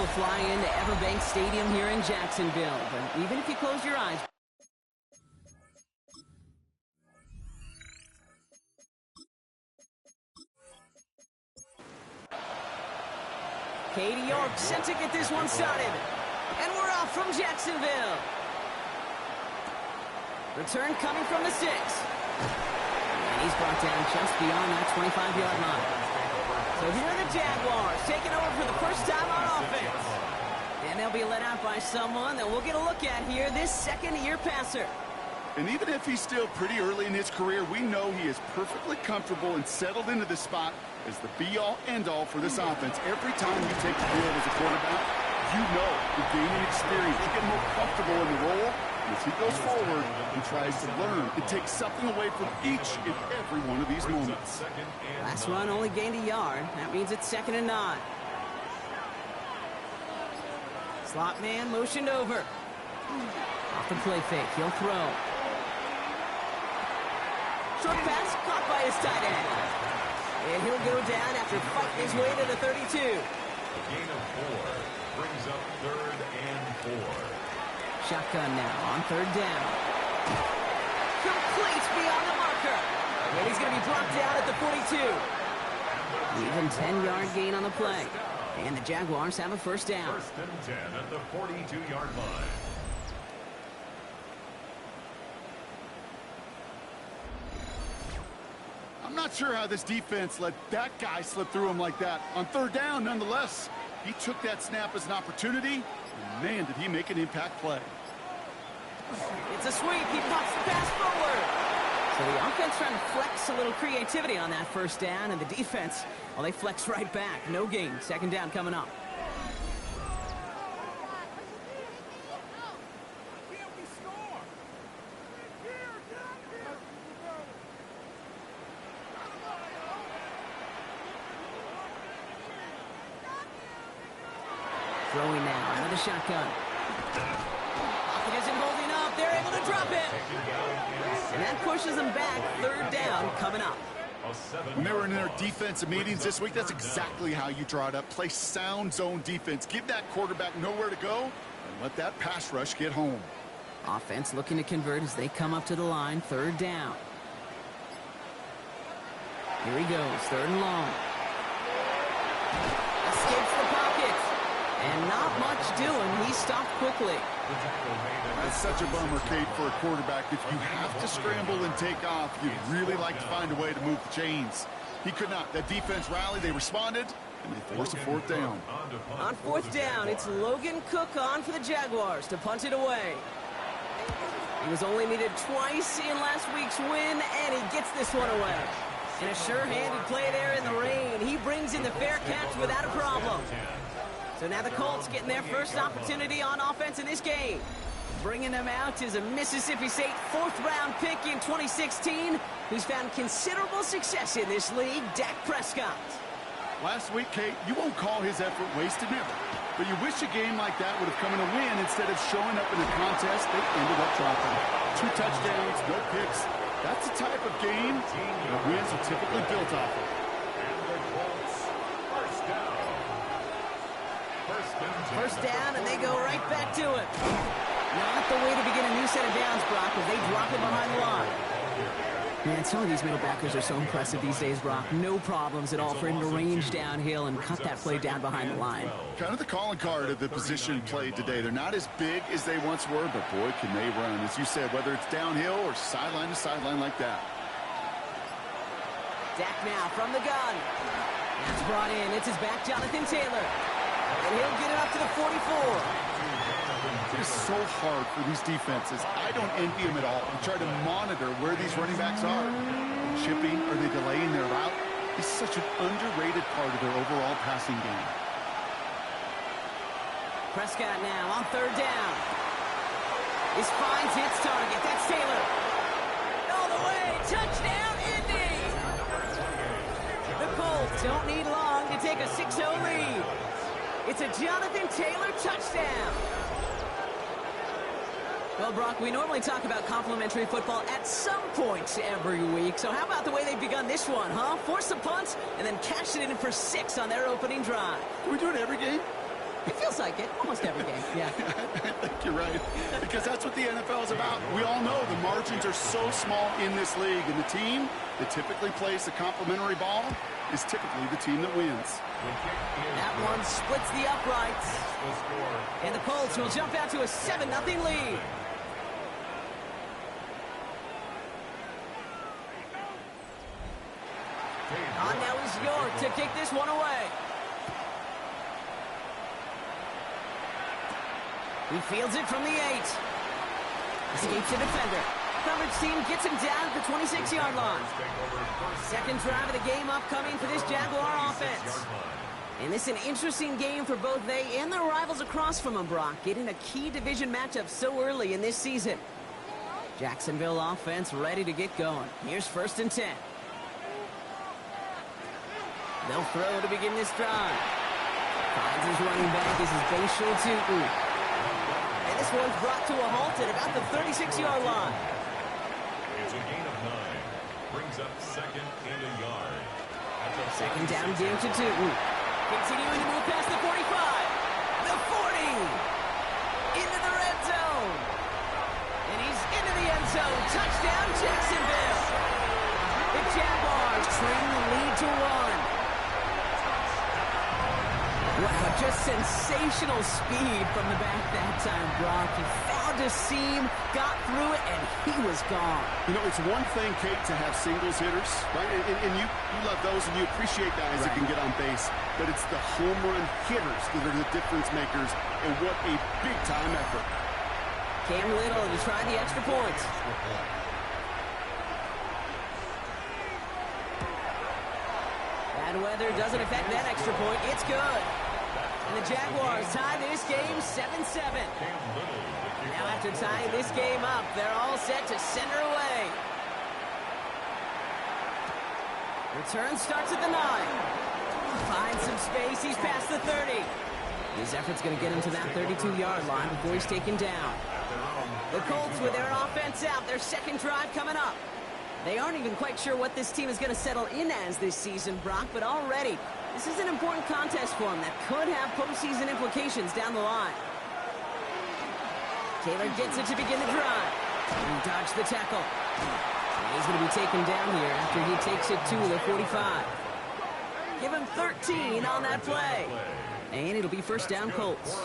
will fly into Everbank Stadium here in Jacksonville. But even if you close your eyes... Katie York sent to get this one started. And we're off from Jacksonville. Return coming from the 6. And he's brought down just beyond that 25-yard line. So here are the Jaguars taking over for the first time on offense. And they'll be led out by someone that we'll get a look at here, this second-year passer. And even if he's still pretty early in his career, we know he is perfectly comfortable and settled into this spot as the be-all, end-all for this offense. Every time you take the field as a quarterback, you know you're gaining experience. You get more comfortable in the role. And as he goes forward and tries to learn, it takes something away from each and every one of these moments. Last run only gained a yard. That means it's 2nd and 9. Slot man motioned over. Off the play fake. He'll throw. Short pass caught by his tight end. And he'll go down after fighting his way to the 32. A gain of 4 brings up 3rd and 4. Shotgun now on 3rd down. Complete beyond the marker. And he's going to be brought down at the 42. Even 10-yard gain on the play. And the Jaguars have a first down. 1st and 10 at the 42-yard line. I'm not sure how this defense let that guy slip through him like that. On 3rd down, nonetheless, he took that snap as an opportunity, and man, did he make an impact play. It's a sweep. He pops the pass forward. So the offense trying to flex a little creativity on that first down, and the defense, well, they flex right back. No gain. 2nd down coming up. Throwing now out of the shotgun. Pocket isn't holding up. They're able to drop it. And that pushes them back. 3rd down coming up. When they were in their defensive meetings this week, that's exactly how you draw it up. Play sound zone defense. Give that quarterback nowhere to go and let that pass rush get home. Offense looking to convert as they come up to the line. 3rd down. Here he goes. 3rd and long. Escapes the pocket. And not much doing. He stopped quickly. That's such a bummer, Kate, for a quarterback. If you have to scramble and take off, you'd really like to find a way to move the chains. He could not. That defense rallied, they responded, and they forced a 4th down. On 4th down, it's Logan Cook on for the Jaguars to punt it away. He was only needed twice in last week's win, and he gets this one away. And a sure-handed play there in the rain. He brings in the fair catch without a problem. So now the Colts getting their first opportunity on offense in this game. Bringing them out is a Mississippi State 4th-round pick in 2016 who's found considerable success in this league, Dak Prescott. Last week, Kate, you won't call his effort wasted, never. But you wish a game like that would have come in a win instead of showing up in a contest they ended up dropping. 2 touchdowns, no picks. That's the type of game that wins are typically built off of. First down, and they go right back to it. Not the way to begin a new set of downs, Brock, as they drop it behind the line. Man, some of these middle backers are so impressive these days, Brock. No problems at all for him to range downhill and cut that play down behind the line. Kind of the calling card of the position played today. They're not as big as they once were, but boy, can they run. As you said, whether it's downhill or sideline to sideline like that. Dak now from the gun. That's brought in. It's his back, Jonathan Taylor. And he'll get it up to the 44. It is so hard for these defenses. I don't envy them at all. You try to monitor where these running backs are. Chipping, are they delaying their route? It's such an underrated part of their overall passing game. Prescott now on 3rd down. This finds its target. That's Taylor. All the way. Touchdown, Indy. The Colts don't need long to take a 6-0 lead. It's a Jonathan Taylor touchdown. Well, Brock, we normally talk about complimentary football at some point every week. So how about the way they've begun this one, huh? Force a punt and then cash it in for 6 on their opening drive. Can we do it every game? It feels like it almost every game. Yeah. I think you're right, because that's what the NFL is about. We all know the margins are so small in this league, and the team that typically plays the complimentary ball is typically the team that wins. That one splits the uprights. And the Colts will jump out to a 7-0 lead. On now is York to kick this one away. He fields it from the 8. Escapes the defender. Coverage team gets him down at the 26-yard line. Second drive of the game upcoming for this Jaguar offense. And this is an interesting game for both they and their rivals across from them, Brock, getting a key division matchup so early in this season. Jacksonville offense ready to get going. Here's 1st and 10. They'll throw to begin this drive. Finds his running back. This is Bashal Tutu. And this one's brought to a halt at about the 36-yard line. It's a gain of 9. Brings up 2nd and a yard. Second down game to Tutu. Continuing to move past the 45. The 40. Into the red zone. And he's into the end zone. Touchdown, Jacksonville. The Jaguars train the lead to 1. Wow, just sensational speed from the back that time, Brock. He found a seam, got through it, and he was gone. You know, it's one thing, Kate, to have singles hitters, right? And you love those, and you appreciate guys that can get on base. But it's the home run hitters that are the difference makers, and what a big-time effort. Cam Little to try the extra point. Bad weather doesn't affect that extra point. It's good. And the Jaguars tie this game 7-7. Now after tying this game up, they're all set to send her away. Return starts at the 9. Finds some space. He's past the 30. His effort's going to get him to that 32-yard line before he's taken down. The Colts with their offense out. Their second drive coming up. They aren't even quite sure what this team is going to settle in as this season, Brock, but already this is an important contest for them that could have postseason implications down the line. Taylor gets it to begin the drive. He dodged the tackle. He's going to be taken down here after he takes it to the 45. Give him 13 on that play. And it'll be first down, Colts.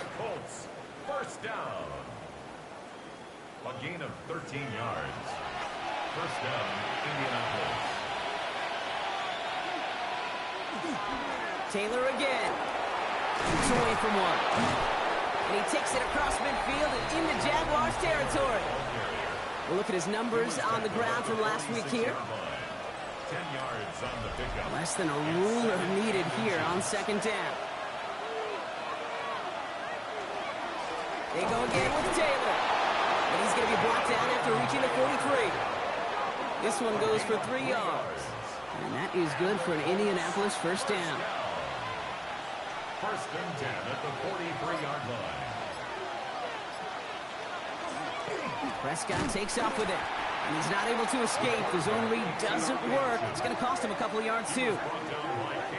First down. A gain of 13 yards. First down, Indianapolis. Taylor again. It's away from one. And he takes it across midfield and into Jaguars territory. We'll look at his numbers on the ground from last week here. 10 yards on the pickup. Less than a ruler needed here on second down. They go again with Taylor. And he's going to be brought down after reaching the 43. This one goes for 3 yards. And that is good for an Indianapolis first down. First and 10 at the 43-yard line. Prescott takes off with it. And he's not able to escape. The zone read doesn't work. It's going to cost him a couple of yards, too.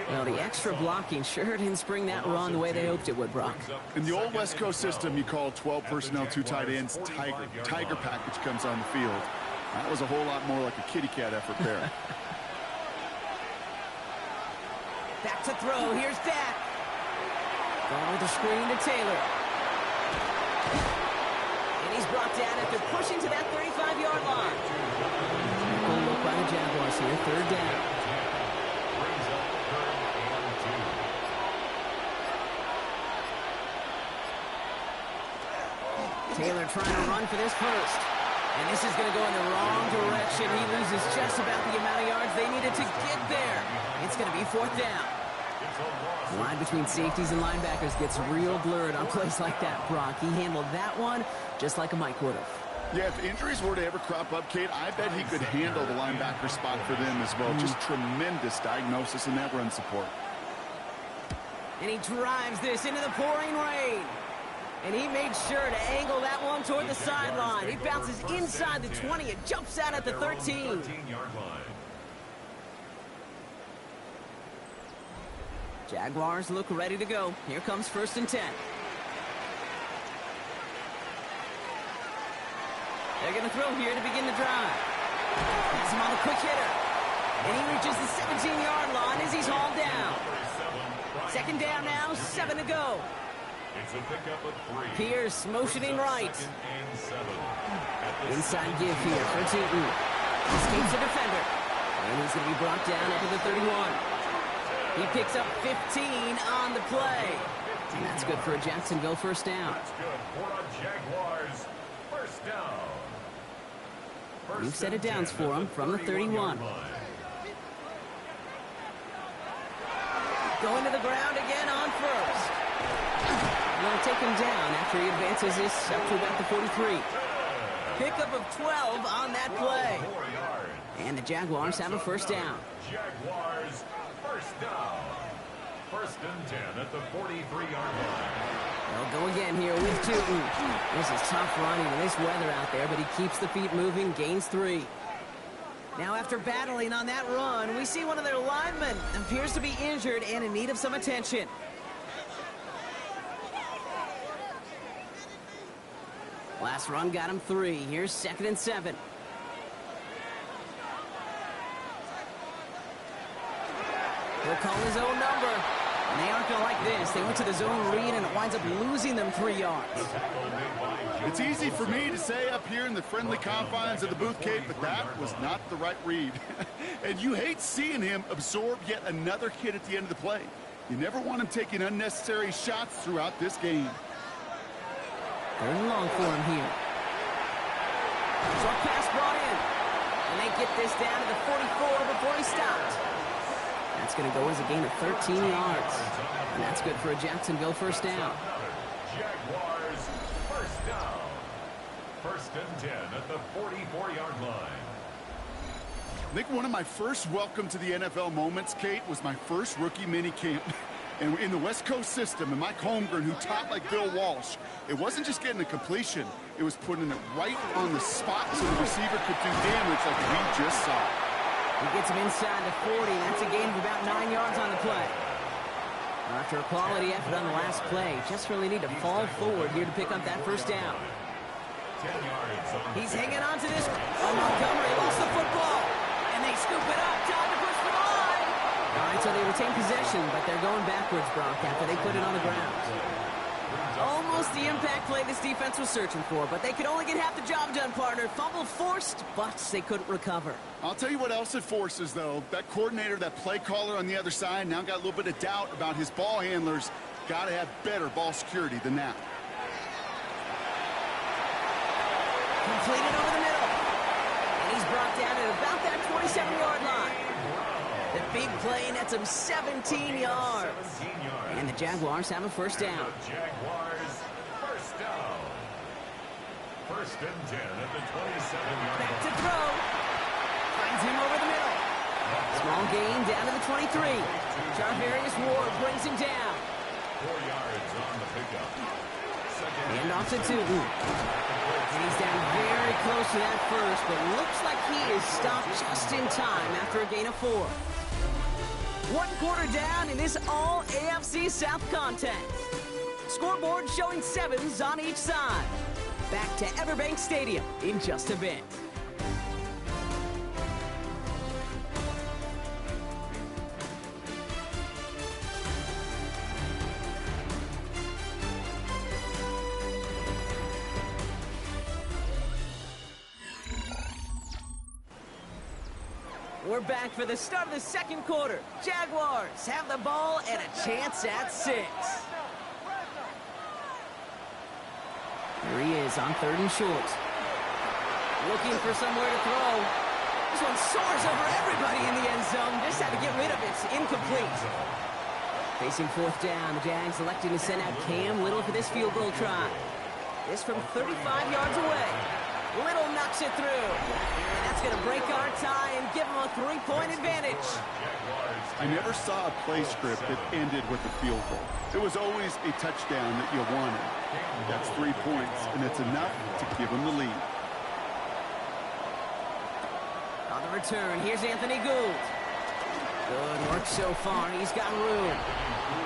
Well, the extra blocking sure didn't spring that run the way they hoped it would, Brock. In the old West Coast system, you call 12 personnel, 2 tight ends, Tiger package comes on the field. That was a whole lot more like a kitty cat effort there. Back to throw. Here's Dak. Going with the screen to Taylor. And he's brought down after pushing to that 35-yard line. Good look by the Jaguars here. Third down. Brings up third and 2. Taylor trying to run for this first. And this is going to go in the wrong direction. He loses just about the amount of yards they needed to get there. It's going to be fourth down. The line between safeties and linebackers gets real blurred on plays like that, Brock. He handled that one just like a Mike would have. Yeah, if injuries were to ever crop up, Kate, I bet he could handle the linebacker spot for them as well. Just tremendous diagnosis in that run support. And he drives this into the pouring rain. And he made sure to angle that one toward the sideline. He bounces inside the 20 and jumps out at the 13. 13-yard line. Jaguars look ready to go. Here comes 1st and 10. They're going to throw here to begin the drive. Has him on the quick hitter. And he reaches the 17-yard line as he's hauled down. 2nd down now, 7 to go. It's a pickup of 3. Pierce motioning right. 2nd and 7. Inside give here for Tootin. Escapes the defender. And he's going to be brought down up to the 31. He picks up 15 on the play. And that's good for a Jacksonville 1st down. That's good for a Jaguars 1st down. New set of downs for him from the 31. Going to the ground again on 1st. They'll take him down after he advances this up to about the 43. Pickup of 12 on that play. And the Jaguars have a 1st down. Jaguars 1st down. 1st and 10 at the 43-yard line. They'll go again here with Tootin. This is tough running in this weather out there, but he keeps the feet moving, gains 3. Now after battling on that run, we see one of their linemen appears to be injured and in need of some attention. Last run got him 3. Here's 2nd and 7. He'll call his own number. And they aren't going to like this. They went to the zone read, and it winds up losing them 3 yards. It's easy for me to say up here in the friendly confines of the Booth Cape, but that was not the right read. And you hate seeing him absorb yet another hit at the end of the play. You never want him taking unnecessary shots throughout this game. 3rd and long for him here. Short pass brought in. And they get this down to the 44 before he stopped. That's going to go as a gain of 13 yards. And that's good for a Jacksonville 1st down. Jaguars 1st down. 1st and 10 at the 44-yard line. I think one of my first welcome to the NFL moments, Kate, was my first rookie mini camp. And in the West Coast system, and Mike Holmgren, who taught like Bill Walsh, it wasn't just getting a completion. It was putting it right on the spot so the receiver could do damage like we just saw. He gets him inside the 40. That's a gain of about 9 yards on the play. After a quality effort on the last play, just really need to fall forward here to pick up that 1st down. 10 yards on the He's hanging on to this. Oh, Montgomery lost the football. And they scoop it up. Time to push for the line. All right, so they retain possession, but they're going backwards, Brock, after they put it on the ground. Almost the impact play this defense was searching for, but they could only get half the job done, partner. Fumble forced, but they couldn't recover. I'll tell you what else it forces, though. That coordinator, that play caller on the other side, now got a little bit of doubt about his ball handlers. Got to have better ball security than that. Completed over the middle. And he's brought down at about that 27-yard line. The big play nets him 17 yards. And the Jaguars have a 1st down. Jaguars 1st down. 1st and 10 at the 27-yard Back line. to throw. Finds him over the middle. Small gain down to the 23. Jarvarius Ward brings him down. 4 yards on the pickup. And off to Tootin. And he's down very close to that 1st, but looks like he is stopped just in time after a gain of 4. 1 quarter down in this all AFC South contest. Scoreboard showing 7s on each side. Back to Everbank Stadium in just a bit. We're back for the start of the 2nd quarter. Jaguars have the ball and a chance at 6. Here he is on 3rd and short. Looking for somewhere to throw. This one soars over everybody in the end zone. Just had to get rid of it. Incomplete. Facing 4th down, the Jags electing to send out Cam Little for this field goal try. This from 35 yards away. Little knocks it through. And that's going to break our tie and give them a 3-point advantage. I never saw a play script that ended with a field goal. It was always a touchdown that you wanted. That's 3 points, and it's enough to give them the lead. On the return, here's Anthony Gould. Good work so far. He's got room.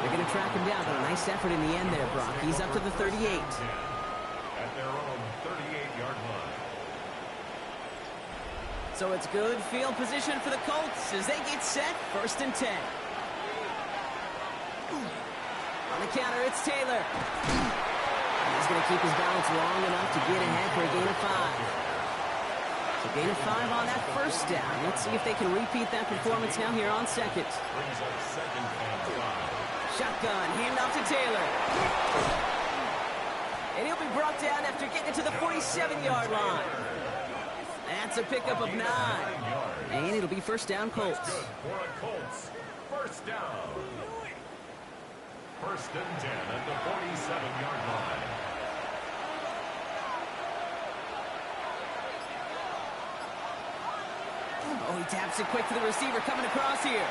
They're going to track him down, but a nice effort in the end there, Brock. He's up to the 38. At their own 38-yard line. So it's good field position for the Colts as they get set. 1st and 10. On the counter, it's Taylor. He's going to keep his balance long enough to get ahead for a gain of 5. So gain of 5 on that 1st down. Let's see if they can repeat that performance now here on 2nd. Brings up 2nd and 5. Shotgun, handoff to Taylor. And he'll be brought down after getting it to the 47-yard line. That's a pickup of 9. And it'll be 1st down, Colts. Good for a Colts. 1st down. 1st and 10 at the 47-yard line. Oh, he taps it quick to the receiver coming across here.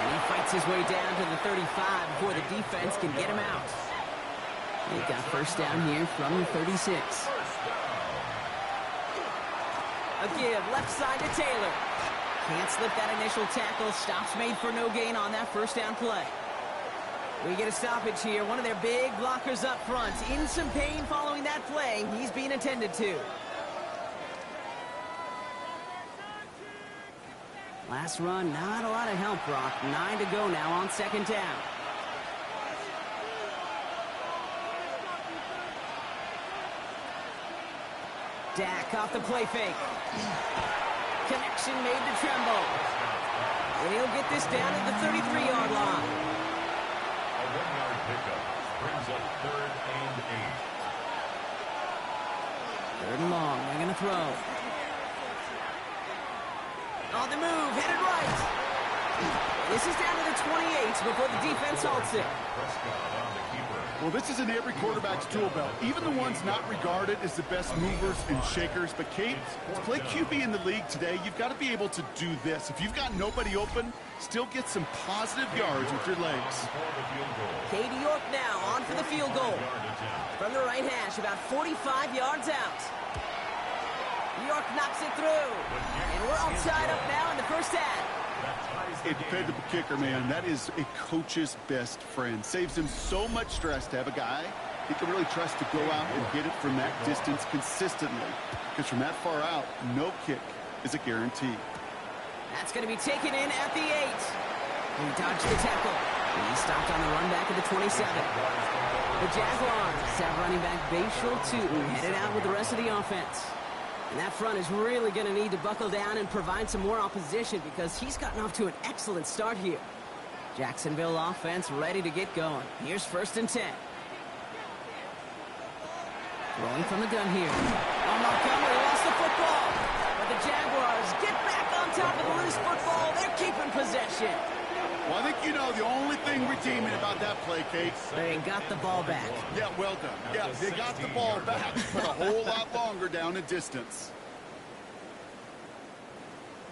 And he fights his way down to the 35 before the defense can get him out. He got 1st down here from the 36. A give, left side to Taylor. Can't slip that initial tackle. Stops made for no gain on that 1st down play. We get a stoppage here. One of their big blockers up front. In some pain following that play. He's being attended to. Last run, not a lot of help, Brock. 9 to go now on 2nd down. Dak off the play fake. Connection made to Tremble. And he'll get this down at the 33-yard line. A 1-yard pickup brings up 3rd and 8. 3rd and long. They're going to throw. On the move, headed right. This is down to the 28 before the defense halts it. Well, this is in every quarterback's tool belt, even the ones not regarded as the best movers and shakers. But, Kate, to play QB in the league today, you've got to be able to do this. If you've got nobody open, still get some positive yards with your legs. Katie York now on for the field goal. From the right hash, about 45 yards out. York knocks it through. And we're all tied up now in the 1st half. A dependable kicker, man. That is a coach's best friend. Saves him so much stress to have a guy he can really trust to go out and get it from that distance consistently. Because from that far out, no kick is a guarantee. That's going to be taken in at the 8. He dodged the tackle. And he stopped on the run back at the 27. The Jaguars have running back Bashal Tootin headed out with the rest of the offense. And that front is really going to need to buckle down and provide some more opposition because he's gotten off to an excellent start here. Jacksonville offense ready to get going. Here's 1st and 10. Throwing from the gun here. Oh, Montgomery lost the football. But the Jaguars get back on top of the loose football. They're keeping possession. Well, I think you know the only thing redeeming about that play, Kate. They got the ball back. Yeah, well done. Yeah, they got the ball back, but a whole lot longer down in distance.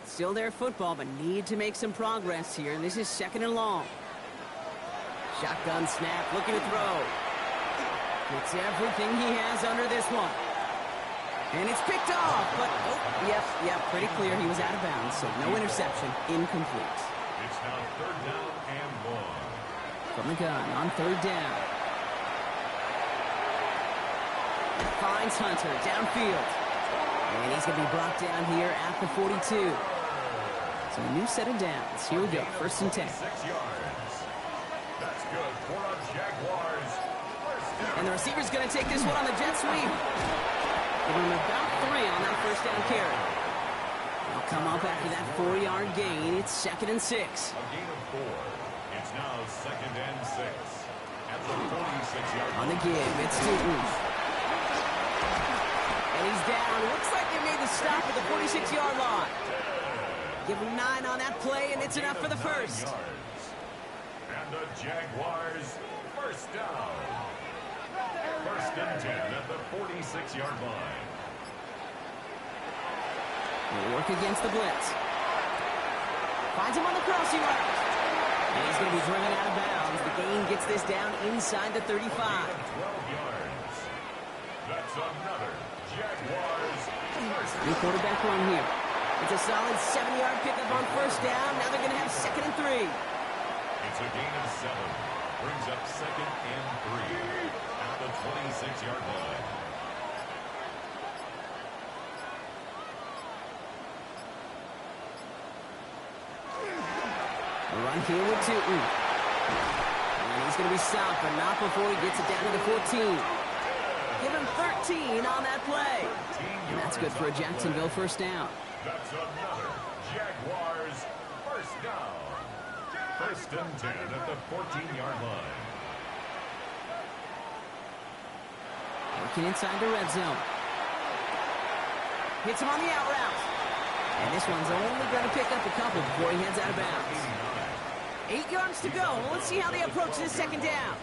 Still their football, but need to make some progress here. And this is 2nd and long. Shotgun snap, looking to throw. It's everything he has under this one. And it's picked off, but, oh, yep, pretty clear he was out of bounds, so no interception, incomplete. It's now 3rd down and 1. From the gun on 3rd down. Finds Hunter downfield. And he's going to be brought down here at the 42. So a new set of downs. Here we go, 1st and 10. 6 yards. That's good for a Jaguars. 1st down. And the receiver's going to take this one on the jet sweep. Give him about 3 on that 1st down carry. They'll come up after that 4-yard gain. It's 2nd and 6. A gain of 4. It's now 2nd and 6. At the 46-yard line. On the give, it's Tootin. And he's down. Looks like they made the stop at the 46-yard line. Give him 9 on that play, and it's enough for the 1st. And the Jaguars 1st down. 1st and 10 at the 46-yard line. He'll work against the blitz. Finds him on the crossing route. And he's going to be driven out of bounds. The gain gets this down inside the 35. 12 yards. That's another Jaguars 1st New quarterback run here. It's a solid 7-yard pickup on first down. Now they're going to have 2nd and 3. It's a gain of 7. Brings up 2nd and 3 at the 26-yard line. A run here with Tootin. And he's going to be stopped, but not before he gets it down to the 14. Give him 13 on that play. And that's good for a Jacksonville first down. That's another Jaguars first down. 1st and 10 at the 14-yard line. Working inside the red zone. Hits him on the out route. And this one's only going to pick up a couple before he heads out of bounds. 8 yards to go. Let's see how they approach this 2nd down.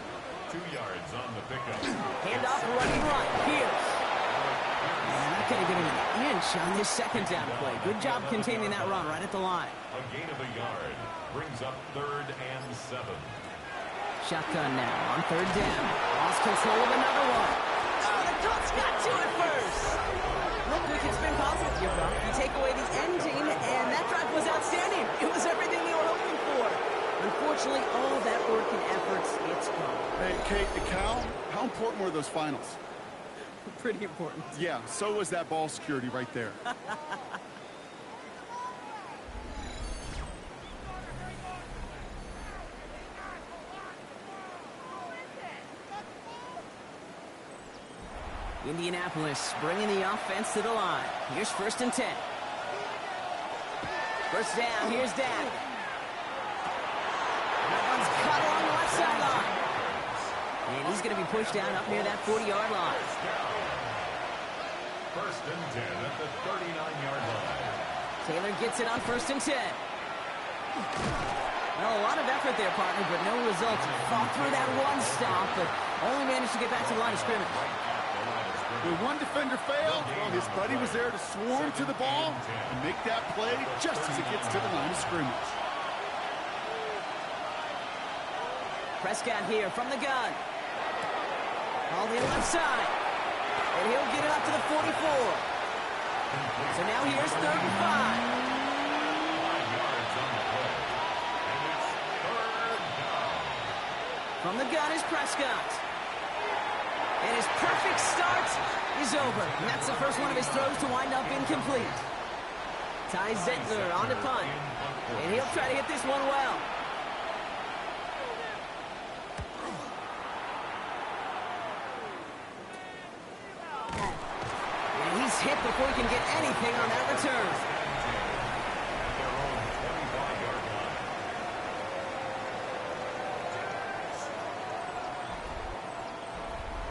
2 yards on the pickup. Handoff, running right. Pierce. Not going to get him an inch on this 2nd down play. Good job containing that run right at the line. A gain of a yard. Brings up 3rd and 7. Shotgun now on 3rd down. Lost control of another one. Oh, the Colts got to it first. Look, we can spin positive here, bro. You take away the ending, and that drive was outstanding. It was everything they were hoping for. Unfortunately, all that work and efforts, it's gone. Hey, Kate, Cal, how important were those finals? Pretty important. Yeah, so was that ball security right there. Indianapolis bringing the offense to the line. Here's 1st and 10. First down, here's Dak. That one's cut along the left sideline. And he's going to be pushed down up near that 40-yard line. 1st and 10 at the 39-yard line. Taylor gets it on 1st and 10. Well, a lot of effort there, partner, but no results. Fought through that one stop, but only managed to get back to the line of scrimmage. When one defender failed, well, his buddy was there to swarm to the ball and make that play just as it gets to the line of scrimmage. Prescott here from the gun. All the left side. And he'll get it up to the 44. So now here's 3rd and 5. 5 yards on the play. And it's 3rd down. From the gun is Prescott. And his perfect start is over. And that's the first one of his throws to wind up incomplete. Ty Zentner on the punt. And he'll try to hit this one well. And he's hit before he can get anything on that return. At their own 25-yard line.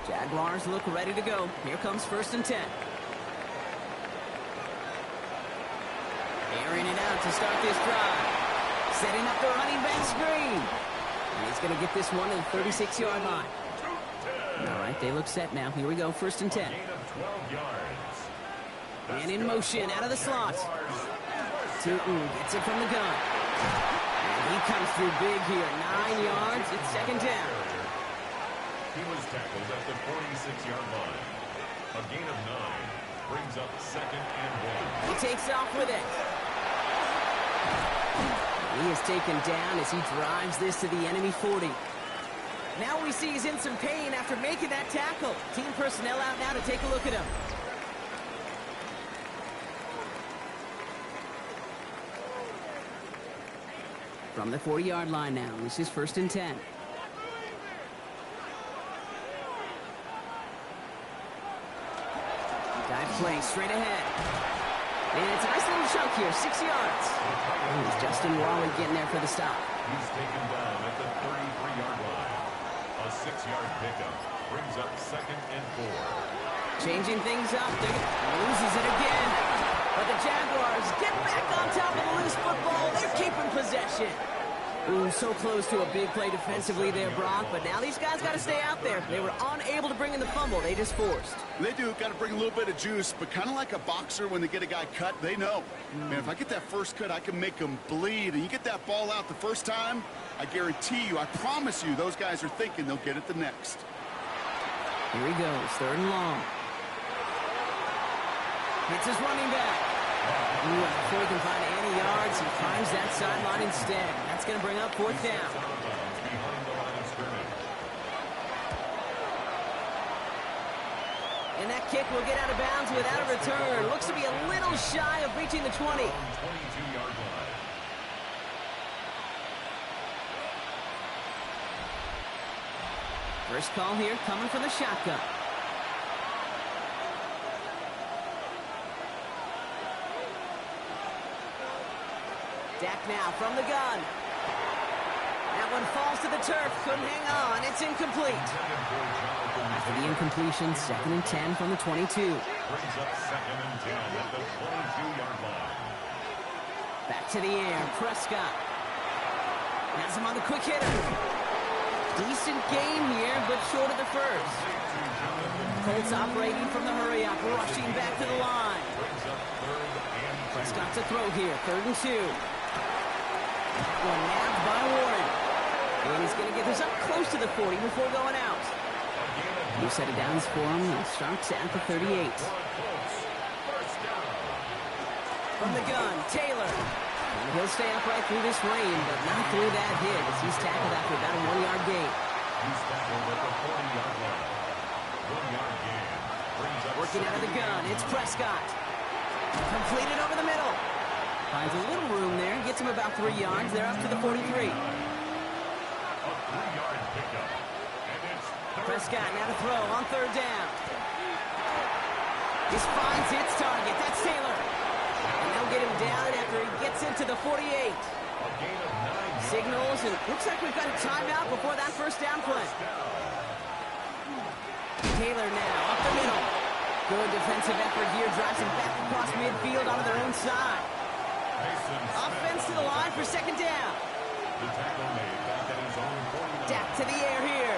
Jaguars look ready to go. Here comes 1st and 10. Airing it out to start this drive. Setting up the running back screen. And he's going to get this one to the 36-yard line. All right, they look set now. Here we go, 1st and 10. Gain of 12 yards. And in motion, out of the slot. Tootin gets it from the gun. And he comes through big here. 9 yards. It's 2nd down. He was tackled at the 46-yard line. A gain of 9 brings up 2nd and 1. He takes off with it. He is taken down as he drives this to the enemy 40. Now we see he's in some pain after making that tackle. Team personnel out now to take a look at him. From the 40-yard line now, this is 1st and 10. Dive play straight ahead. And it's a nice little chunk here, 6 yards. Oh, it's Justin Wally getting there for the stop. He's taken down at the 33-yard line. A 6-yard pickup brings up 2nd and 4. Changing things up. Loses it again. But the Jaguars get back on top of the loose football. They're keeping possession. Ooh, so close to a big play defensively there, Brock. But now these guys got to stay out there. They were unable to bring in the fumble. They just forced. They do. Got to bring a little bit of juice, but kind of like a boxer when they get a guy cut, they know. Man, if I get that first cut, I can make them bleed. And you get that ball out the first time, I guarantee you, I promise you, those guys are thinking they'll get it the next. Here he goes, 3rd and long. Hits his running back. Ooh, before he can find any yards, he finds that sideline instead. That's going to bring up fourth down. And that kick will get out of bounds without a return. Looks to be a little shy of reaching the 20. 22-yard line. First call here coming from the shotgun. Dak now from the gun. That one falls to the turf. Couldn't hang on. It's incomplete. After the incompletion, 2nd and 10 from the 22. Brings up 2nd and 10 at the 22-yard line. Back to the air. Prescott has him on the quick hitter. Decent game here, but short of the first. Colts operating from the hurry-up, rushing back to the line. Prescott to throw here, 3rd and 2. One nabbed by Warren. And he's going to get this up close to the 40 before going out. New set of downs for him. He starts at the 38. From the gun, Taylor. And he'll stay upright through this rain, but not through that hit as he's tackled after about a 1-yard gain. He's tackled at the 40-yard line. 1-yard gain. Working out of the gun, it's Prescott. Completed over the middle. Finds a little room there, gets him about 3 yards. They're up to the 43. A 3-yard pickup. And it's Prescott now to throw on 3rd down. He finds its target. That's Taylor. And they'll get him down after he gets into the 48. a gain of 9 Signals, and it looks like we've got a timeout before that first down play. Taylor now up the middle. Good defensive effort here. Drives him back across midfield onto their own side. Offense to the line for 2nd down. The tackle made back at his own 49. Dak to the air here.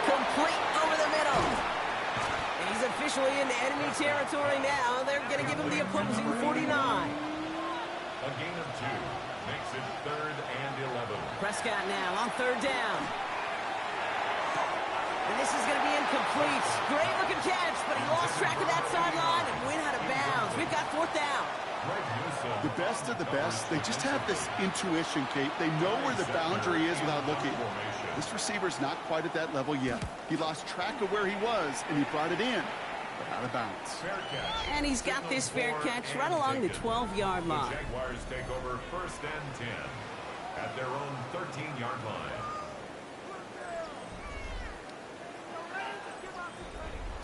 Complete over the middle. And he's officially into enemy territory now. They're going to give him the opposing 49. A gain of 2 makes it 3rd and 11. Prescott now on 3rd down. And this is going to be incomplete. Great looking catch, but he lost track of that sideline and went out of bounds. We've got 4th down. The best of the best, they just have this intuition, Kate. They know where the boundary is without looking. This receiver's not quite at that level yet. He lost track of where he was, and he brought it in, but out of bounds. And he's got this fair catch right along the 12-yard line. The Jaguars take over 1st and 10 at their own 13-yard line.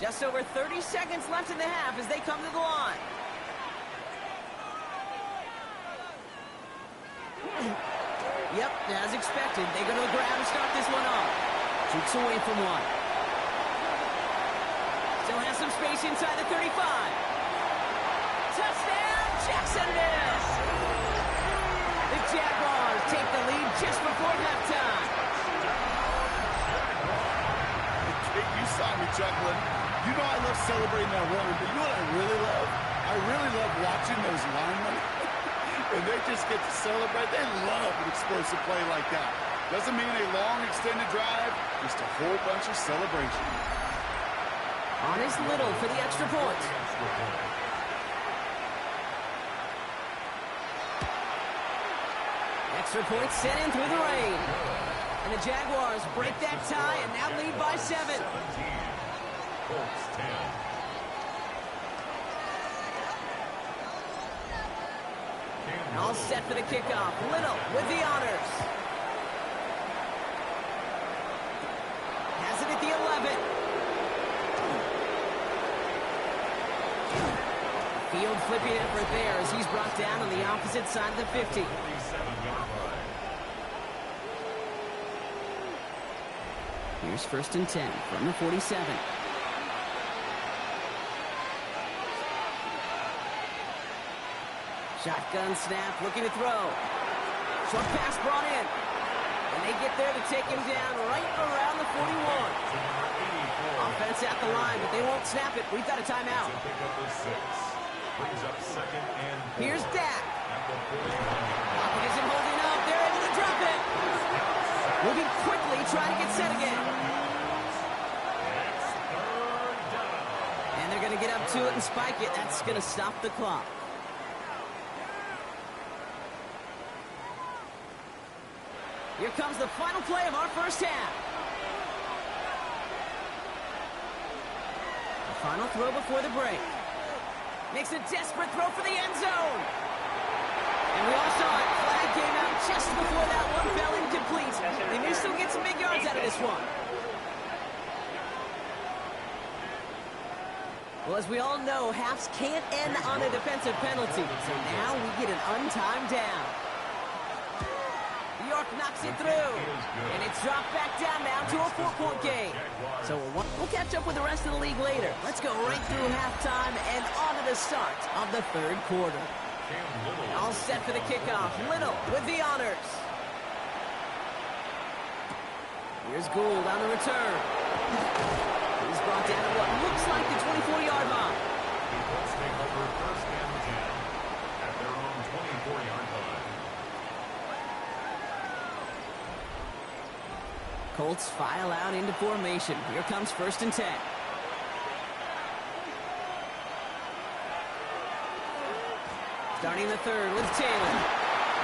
Just over 30 seconds left in the half as they come to the line. Yep, as expected, they go to the ground and start this one off. Shoots away from one. Still has some space inside the 35. Touchdown, Jackson it is! The Jaguars take the lead just before halftime. Kate, you saw me chuckling. You know I love celebrating that run, but you know what I really love? I really love watching those linemen. And they just get to celebrate. They love an explosive play like that. Doesn't mean a long extended drive, just a whole bunch of celebration. On his Little for the extra point. Extra point sent in through the rain. And the Jaguars break that tie and now lead by 7. Colts 10. All set for the kickoff. Little with the honors. Has it at the 11. Field flipping effort there as he's brought down on the opposite side of the 50. 47-yard line. Here's 1st and 10 from the 47. Shotgun snap, looking to throw. Short pass brought in. And they get there to take him down right around the 41. Offense at the line, but they won't snap it. We've got a timeout. Brings up 2nd and 4. Here's Dak. At the 41-yard line. Pocket isn't holding up. They're able to drop it. Moving quickly, trying to get set again. It's 3rd down. And they're going to get up to it and spike it. That's going to stop the clock. Here comes the final play of our first half. The final throw before the break. Makes a desperate throw for the end zone. And we all saw it. Flag came out just before that one fell incomplete. They may still get some big yards out of this one. Well, as we all know, halves can't end on a defensive penalty. So now we get an untimed down. New York knocks it through. And it's dropped back down now to a 4-point game. So we'll catch up with the rest of the league later. Let's go right through halftime and on to the start of the third quarter. All set for the kickoff. Little with the honors. Here's Gould on the return. He's brought down at what looks like the 24-yard line. The Colts take over first and 10 at their own 24-yard line. Colts file out into formation. Here comes first and 10. Starting the third with Taylor.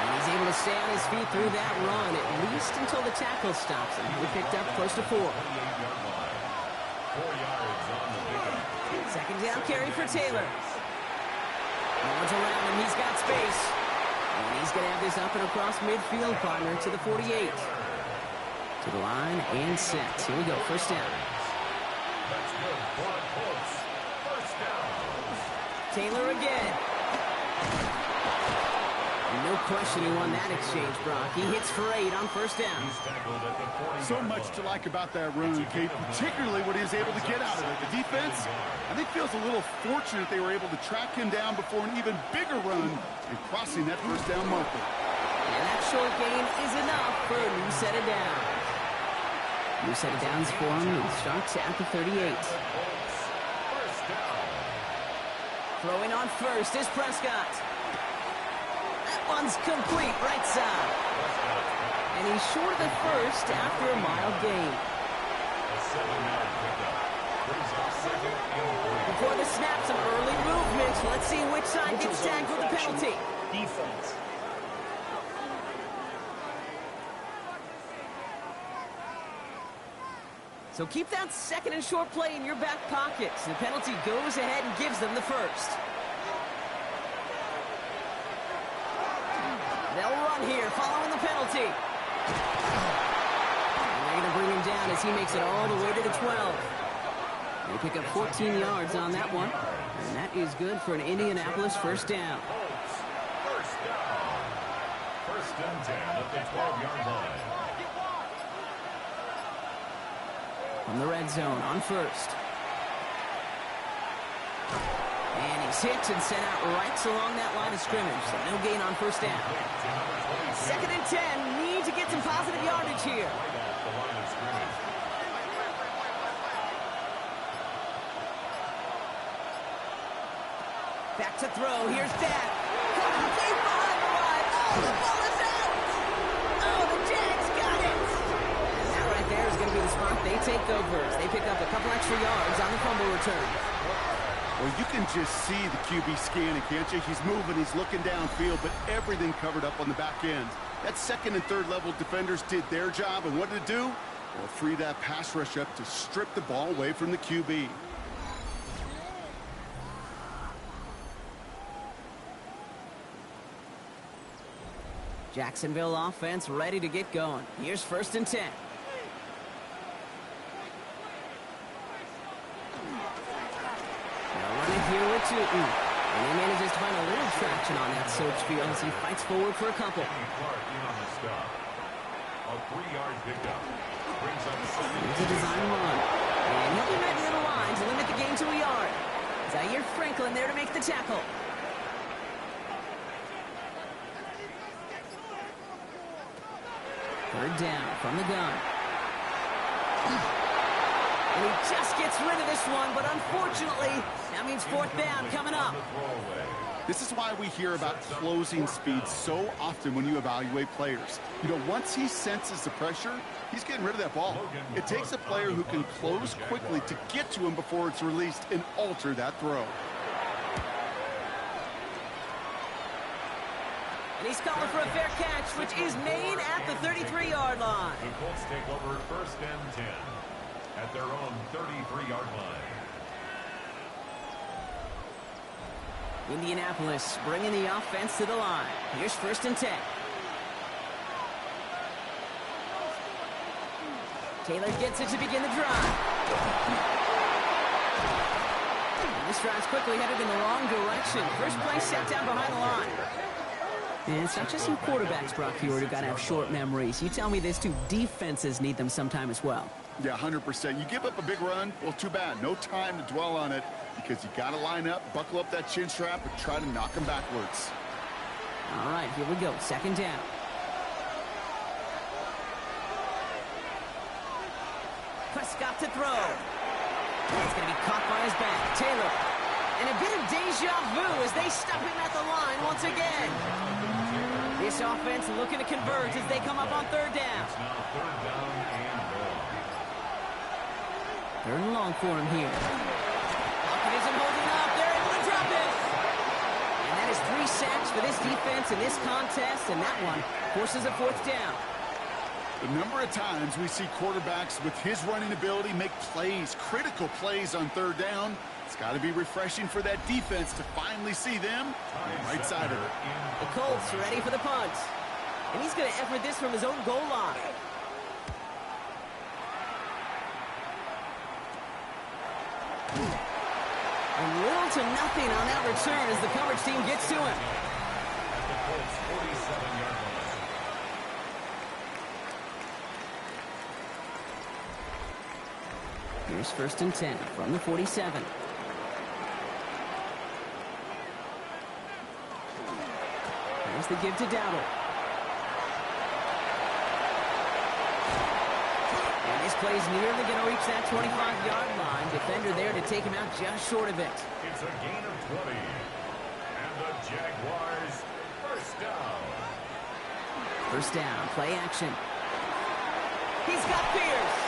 And he's able to stay on his feet through that run, at least until the tackle stops him. He picked up close to 4. 4 yards on the pickup. Second down carry for Taylor. No one's around him. He's got space. And he's going to have this up and across midfield, partner, to the 48. To the line and set. Here we go. First down. That's good for the Colts. First down. Taylor again. No question he won that exchange, Brock. He hits for 8 on first down. He's tackled at the 40-yard So much to like about that run, Kate, particularly what he was able to get out of it. The defense, I think, feels a little fortunate they were able to track him down before an even bigger run and crossing that first down marker. And that short gain is enough for a new set of downs. New set of downs for him. He starts at the 38. First down. Throwing on first is Prescott. That one's complete, right side. And he's short of the first after a mild gain. A 7-yard pickup. Brings up second and 3. Before the snap, some early movement. Let's see which side gets tagged with the penalty. Defense. So keep that second and short play in your back pockets. The penalty goes ahead and gives them the first. They'll run here following the penalty. And they're going to bring him down as he makes it all the way to the 12. They pick up 14 yards on that one. And that is good for an Indianapolis first down. Colts. First down. First and 10 at the 12-yard line. From the red zone on first. And he's hit and sent out right along that line of scrimmage. So no gain on first down. Second and 10. Need to get some positive yardage here. Right off the line of scrimmage. Back to throw. Here's Dak. Coming deep behind the line. Oh, the ball is out. Oh, the Jags got it. And that right there is going to be the spot they take over as they pick up a couple extra yards on the fumble return. Well, you can just see the QB scanning, can't you? He's moving, he's looking downfield, but everything covered up on the back end. That second and third level defenders did their job, and what did it do? Well, free that pass rush up to strip the ball away from the QB. Jacksonville offense ready to get going. Here's first and 10. Now running here with Tootin. And he manages to find a little traction on that search field as he fights forward for a couple. Clark in on the stop. A 3-yard pickup. Brings up Here's a design run. And he'll be right near the line to limit the gain to a yard. Zaire Franklin there to make the tackle. Third down from the gun. And he just gets rid of this one, but unfortunately, that means fourth down coming up. This is why we hear about closing speed so often when you evaluate players. You know, once he senses the pressure, He's getting rid of that ball. It takes a player who can close quickly to get to him before it's released and alter that throw. And he's calling for a fair catch, which is made at the 33-yard line. The Colts take over 1st and 10 at their own 33-yard line. Indianapolis bringing the offense to the line. Here's 1st and 10. Taylor gets it to begin the drive. And this drive's quickly headed in the wrong direction. First play set down behind the line. And it's not just some quarterbacks, Brock Huard, who got to have short memories. You tell me this too, defenses need them sometime as well. Yeah, 100%. You give up a big run, well, too bad. No time to dwell on it because you got to line up, buckle up that chin strap, and try to knock them backwards. All right, here we go. 2nd down. Prescott to throw. It's going to be caught by his back. Taylor. And a bit of deja vu as they stop him at the line once again. This offense looking to converge as they come up on 3rd down. It's now 3rd down and long. 3rd and long for him here. Lockett isn't holding up. They're able to drop it. And that is 3 sacks for this defense in this contest, and that one forces a 4th down. The number of times we see quarterbacks with his running ability make plays, critical plays on 3rd down. It's got to be refreshing for that defense to finally see them on the right side of it. The Colts ready for the punt. And he's going to effort this from his own goal line. And little to nothing on that return as the coverage team gets to him. At the Colts 47-yard line. Here's 1st and 10 from the 47. There's the give to Dowdle. And this play's nearly going to reach that 25-yard line. Defender there to take him out just short of it. It's a gain of 20. And the Jaguars 1st down. 1st down, play action. He's got Pierce.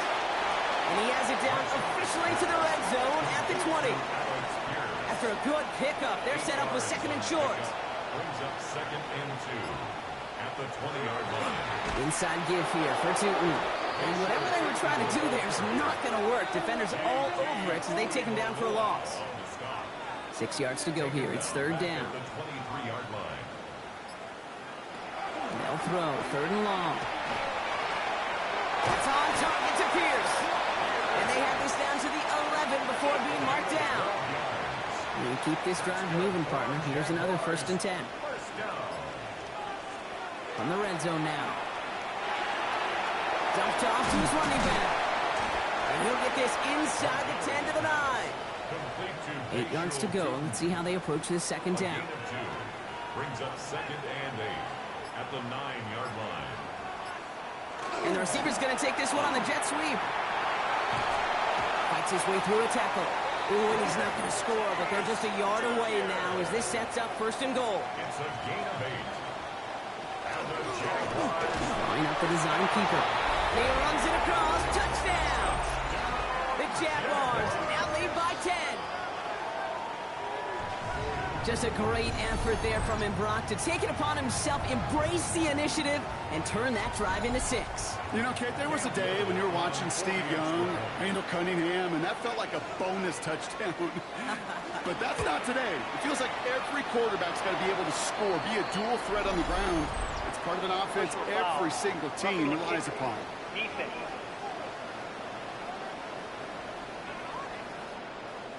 And he has it down officially to the red zone at the 20. After a good pickup, they're set up with 2nd and short. Brings up 2nd and 2 at the 20-yard line. Inside give here for Tootin. And whatever they were trying to do there is not going to work. Defenders all over it as they take him down for a loss. 6 yards to go here. It's 3rd down. The 23-yard line. They'll throw. 3rd and long. That's on target to Pierce. And they have this down to the 11 before being marked down. And keep this drive moving, partner. Here's another 1st and 10. From the red zone now. Dumped off to his running back. And he'll get this inside the 10 to the 9. 8 yards to go. Let's see how they approach this 2nd down. Brings up 2nd and 8 at the 9-yard line. And the receiver's going to take this one on the jet sweep. Fights his way through a tackle. Ooh, and he's not going to score, but they're just a yard away now as this sets up 1st and goal. It's a gain of 8. And the Jaguars line up the design keeper. He runs it across. Touchdown! The Jaguars now lead by 10. Just a great effort there from him, Brock, to take it upon himself, embrace the initiative, and turn that drive into 6. You know, Kate, there was a day when you were watching Steve Young, Randall Cunningham, and that felt like a bonus touchdown. But that's not today. It feels like every quarterback's got to be able to score, be a dual threat on the ground. It's part of an offense every single team relies upon.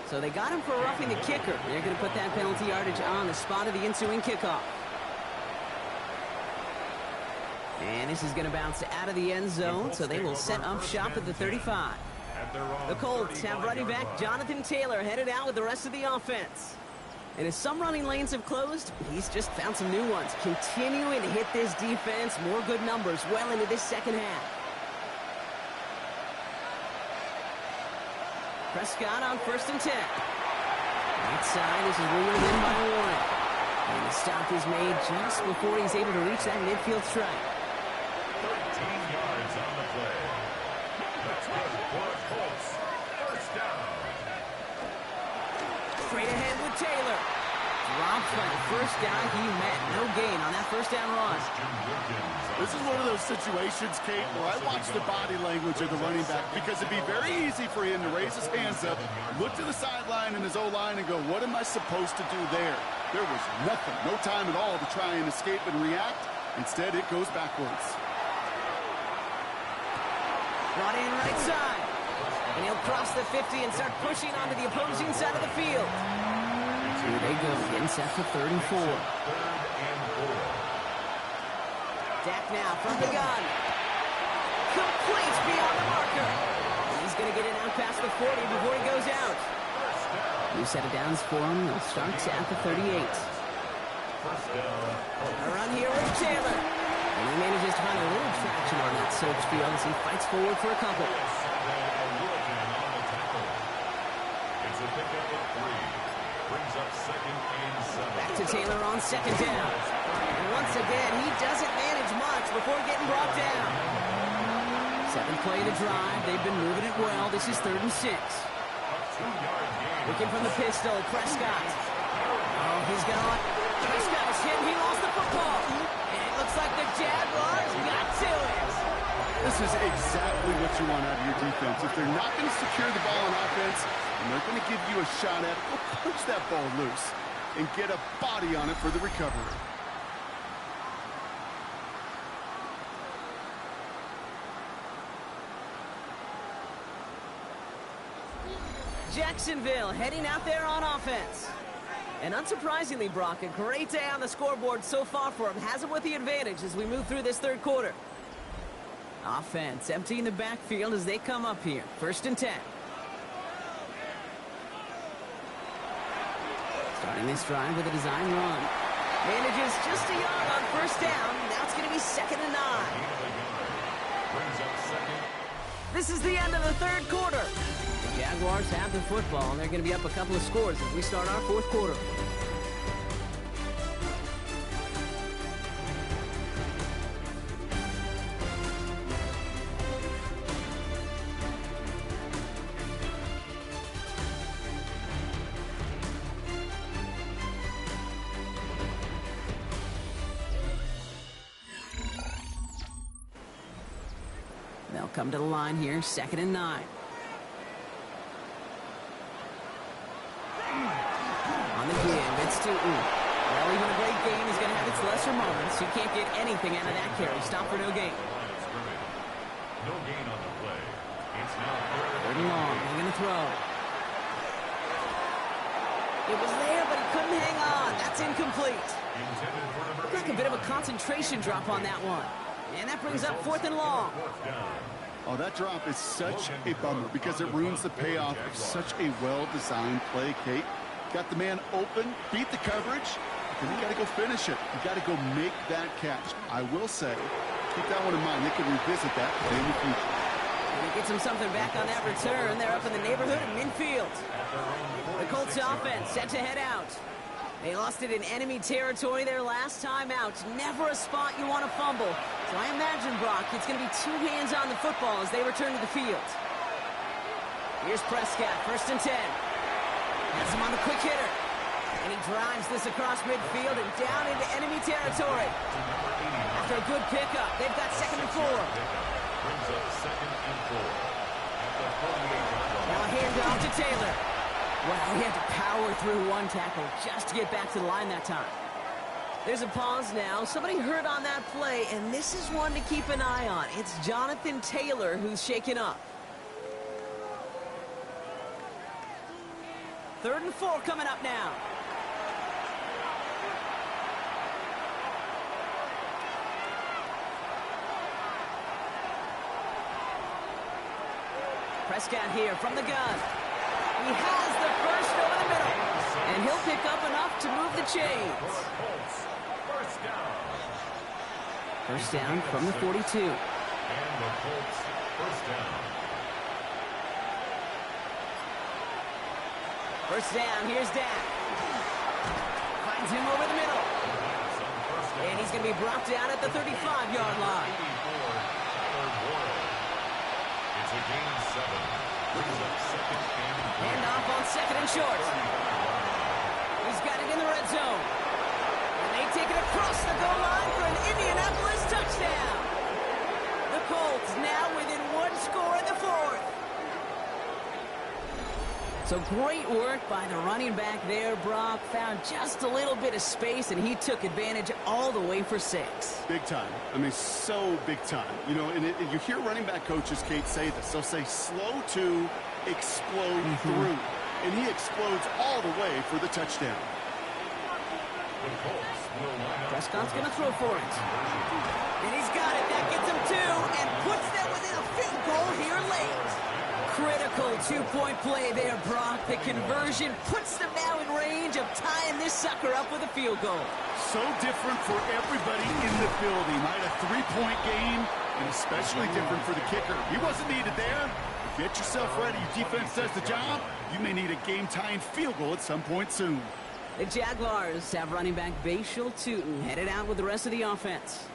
So they got him for roughing the kicker. They're going to put that penalty yardage on the spot of the ensuing kickoff. And this is going to bounce out of the end zone, so they will set up shop at the 35. The Colts have running back Jonathan Taylor headed out with the rest of the offense. And as some running lanes have closed, he's just found some new ones, continuing to hit this defense. More good numbers well into this 2nd half. Prescott on 1st and 10. Right side, this is ruled in by Warren. And the stop is made just before he's able to reach that midfield strike. 13 yards on the play. Straight ahead with Taylor. Dropped by the first guy he met. No gain on that first down run. This is one of those situations, Kate, where I watch the body language of the running back because it'd be very easy for him to raise his hands up, look to the sideline in his O-line and go, what am I supposed to do there? There was nothing, no time at all to try and escape and react. Instead, it goes backwards. Brought in right side. And he'll cross the 50 and start pushing onto the opposing side of the field. Here they go, getting set for 3rd and 4. Dak now from the gun. Complete beyond the marker. He's going to get it out past the 40 before he goes out. New set of downs for him. They'll start at the 38. A run here with Taylor. And he manages to find a little traction on that search field as he fights forward for a couple. It's a pickup of 3. Brings up 2nd and 7. Back to Taylor on 2nd down. And once again, he doesn't manage much before getting brought down. 7th play of the drive. They've been moving it well. This is 3rd and 6. Looking from the pistol, Prescott. Oh, he's gone. Prescott is hit. He lost the football. And it looks like the Jaguars got to it. This is exactly what you want out of your defense. If they're not going to secure the ball on offense, and they're going to give you a shot at it, go punch that ball loose and get a body on it for the recovery. Jacksonville heading out there on offense. And unsurprisingly, Brock, a great day on the scoreboard so far for him. Has him with the advantage as we move through this 3rd quarter. Offense emptying the backfield as they come up here. 1st and 10. Starting this drive with a design run. Manages just a yard on 1st down. Now it's going to be 2nd and 9. This is the end of the 3rd quarter. The Jaguars have the football, and they're going to be up a couple of scores as we start our 4th quarter. They'll come to the line here, 2nd and 9. On the give, it's to Well, even a great game is going to have its lesser moments. You can't get anything out of that carry. Stop for no gain. No gain on the play. It's now 3rd and long. They're going to throw. It was there, but he couldn't hang on. That's incomplete. Looked like a bit of a concentration drop on that one. And that brings up 4th and long. Oh, that drop is such a bummer because it ruins the payoff of such a well-designed play, Kate. Got the man open, beat the coverage, then you got to go finish it. You got to go make that catch. I will say, keep that one in mind. They can revisit that in the future. And he gets him something back on that return. They're up in the neighborhood of midfield. The Colts offense set to head out. They lost it in enemy territory their last time out. Never a spot you want to fumble. So I imagine, Brock, it's going to be 2 hands on the football as they return to the field. Here's Prescott, 1st and 10. Has him on the quick hitter. And he drives this across midfield and down into enemy territory. After a good pickup, they've got 2nd and 4. Brings up 2nd and 4. At the 48-yard line. Now a handoff to Taylor. Wow, he had to power through one tackle just to get back to the line that time. There's a pause now. Somebody hurt on that play, and this is one to keep an eye on. It's Jonathan Taylor who's shaken up. 3rd and 4 coming up now. Prescott here from the gun. He has the first over the middle. And he'll pick up enough to move the chains. First down from the 42. And the Colts first down. First down, here's Dak. Finds him over the middle. And he's going to be brought down at the 35-yard line. It's a gain of 7. Brings up 2nd and 4. Handoff on 2nd and short. the red zone. And they take it across the goal line for an Indianapolis touchdown. The Colts now within one score in the fourth. So great work by the running back there, Brock. Found just a little bit of space, and he took advantage all the way for 6. Big time. I mean, so big time. You know, and you hear running back coaches, Kate, say this. They'll say slow to explode through. And he explodes all the way for the touchdown. Prescott's going to throw for it. And he's got it. That gets him 2 and puts them within a field goal here late. Critical two-point play there, Brock. The conversion puts them now in range of tying this sucker up with a field goal. So different for everybody in the building, right? A 3-point game, and especially different for the kicker. He wasn't needed there. Get yourself ready. Your defense does the job. You may need a game-tying field goal at some point soon. The Jaguars have running back Bashal Tootin headed out with the rest of the offense.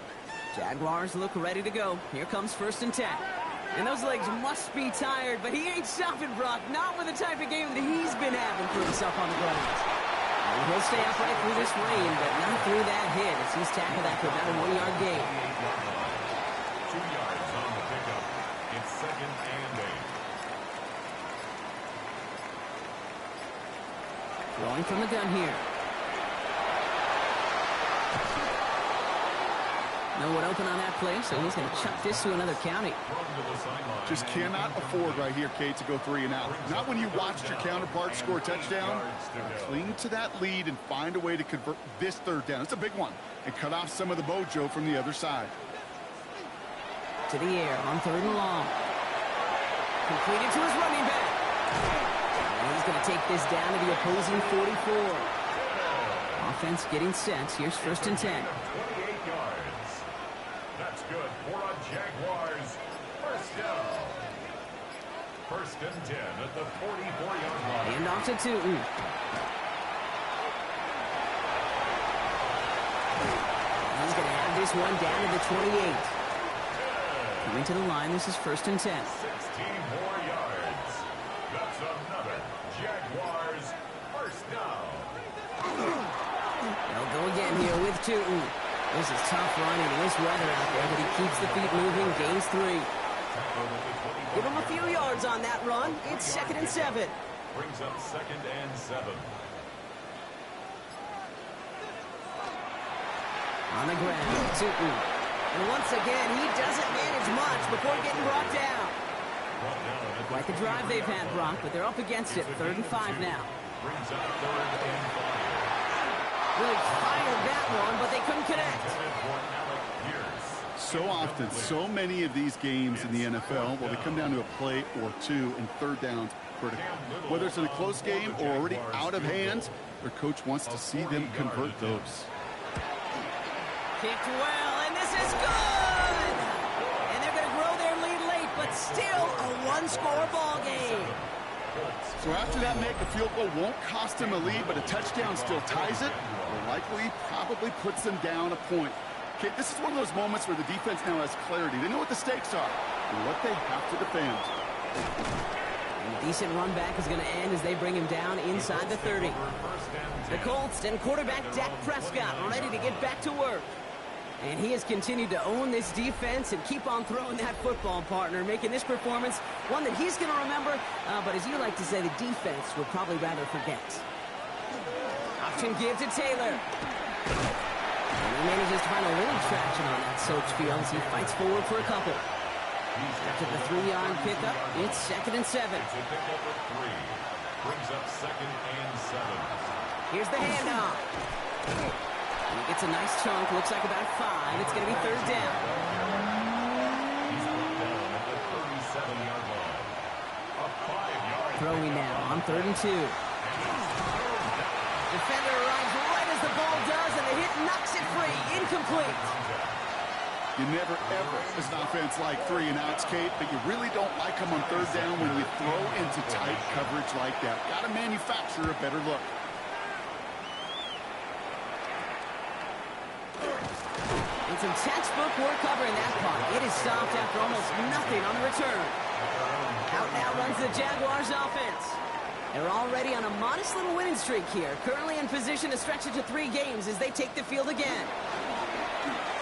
Jaguars look ready to go. Here comes 1st and 10. And those legs must be tired, but he ain't stopping, Brock. Not with the type of game that he's been having for himself on the ground. And he'll stay upright through this rain, but not through that hit as he's tackled that for about a 1-yard gain. 2 yards on the pickup. It's 2nd and 8. Throwing from the gun here. No one open on that play, so he's going to chuck this to another county. Just cannot afford right here, Kate, to go 3 and out. Not when you watched your counterpart score a touchdown. Cling to that lead and find a way to convert this 3rd down. It's a big one. And cut off some of the mojo from the other side. To the air on 3rd and long. Completed to his running back. And he's going to take this down to the opposing 44. Offense getting set. Here's 1st and 10. 28 yards. That's good for a Jaguars 1st down. 1st and 10 at the 44-yard line. And off to Tootin. He's going to have this one down to the 28. Coming to the line, this is 1st and 10. 16 more yards. That's another Jaguars 1st down. They'll go again here with Tootin. This is tough running in this weather out there, but he keeps the feet moving, gains 3. Give him a few yards on that run. It's 2nd and 7. Brings up 2nd and 7. On the ground, Tootin. And once again, he doesn't manage much before getting brought down. Quite the drive they've had, Brock, but they're up against it. 3rd and 5 now. Brings up 3rd and 5. Really fired that one, but they couldn't connect. So often, so many of these games in the NFL, well, they come down to a play or 2, and 3rd down's critical. Whether it's in a close game or already out of hands, their coach wants to see them convert those. Kicked well, and this is good! And they're going to grow their lead late, but still a 1-score ball game. So after that make, a field goal won't cost them a lead, but a touchdown still ties it, or likely probably puts them down a point. Okay, this is one of those moments where the defense now has clarity. They know what the stakes are and what they have to defend. And a decent run back is going to end as they bring him down inside the 30. The Colts and quarterback Dak Prescott ready to get back to work. And he has continued to own this defense and keep on throwing that football, partner, making this performance one that he's going to remember, but as you like to say, the defense would probably rather forget. Option give to Taylor. And he manages to find a little traction on that Soaps field as he fights forward for a couple. After the 3-yard pickup, it's 2nd and 7. Brings up 2nd and 7. Here's the handoff. And he gets a nice chunk, looks like about 5. It's going to be 3rd down. He's brought down at the 37-yard line. A 5-yard Throwing now on 3rd and 2. Defender arrives right as the ball does, and the hit knocks it free. Incomplete. You never, ever, as an offense, like 3 and outs, Kate, but you really don't like them on 3rd down when you throw into tight coverage like that. Got to manufacture a better look. And some textbook work covering that punt. It is stopped after almost nothing on the return. Out now runs the Jaguars offense. They're already on a modest little winning streak here. Currently in position to stretch it to 3 games as they take the field again.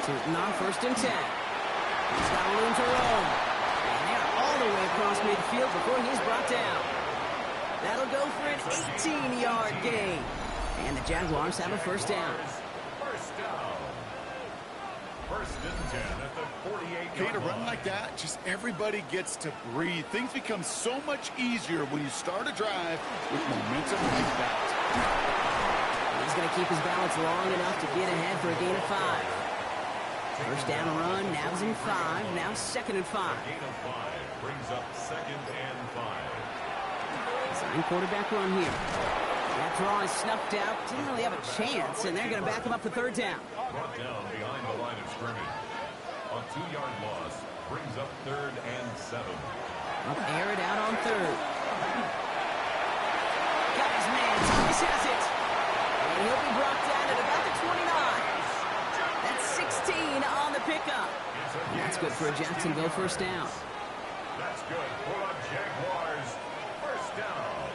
Tootin on 1st and 10. He's got room to roam. And they're all the way across midfield before he's brought down. That'll go for an 18-yard gain. And the Jaguars have a 1st down. First down. 1st and 10 at the 48-yard Okay, to run like that, just everybody gets to breathe. Things become so much easier when you start a drive with momentum like that. He's going to keep his balance long enough to get ahead for a gain of 5. 1st down run, now he's in 5, now 2nd and 5. Gain of 5 brings up 2nd and 5. Design quarterback run here. That draw is snuffed out. Didn't really have a chance, and they're going to back him up for 3rd down. Brought down behind the line of scrimmage. A 2-yard loss brings up 3rd and 7. Up air it out on 3rd. Got his man. Thomas has it. And he'll be brought down at about the 29. That's 16 on the pickup. That's good for a Jacksonville 1st down. That's good for a Jaguars 1st down.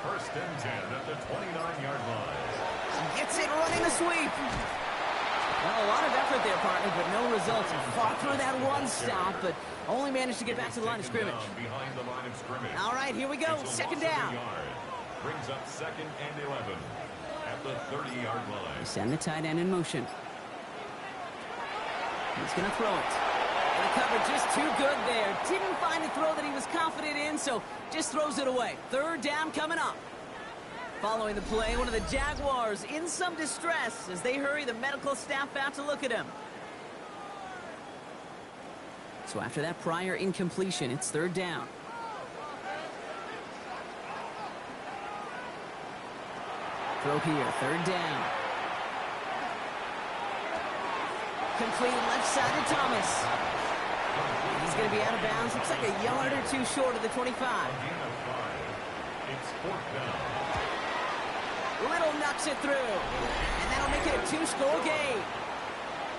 1st and 10 at the 29-yard line. Gets it running the sweep. Well, a lot of effort there, partner, but no results. Fought through that one stop, but only managed to get back to the line of scrimmage. Behind the line of scrimmage. All right, here we go. 2nd down. Brings up 2nd and 11 at the 30-yard line. Send the tight end in motion. He's going to throw it. And the cover just too good there. Didn't find the throw that he was confident in, so just throws it away. 3rd down coming up. Following the play, one of the Jaguars in some distress as they hurry the medical staff out to look at him. So after that prior incompletion, it's 3rd down. Throw here, 3rd down. Complete left side to Thomas. He's going to be out of bounds. Looks like a yard or 2 short of the 25. It's 4th down. Little knocks it through. And that'll make it a 2-score game.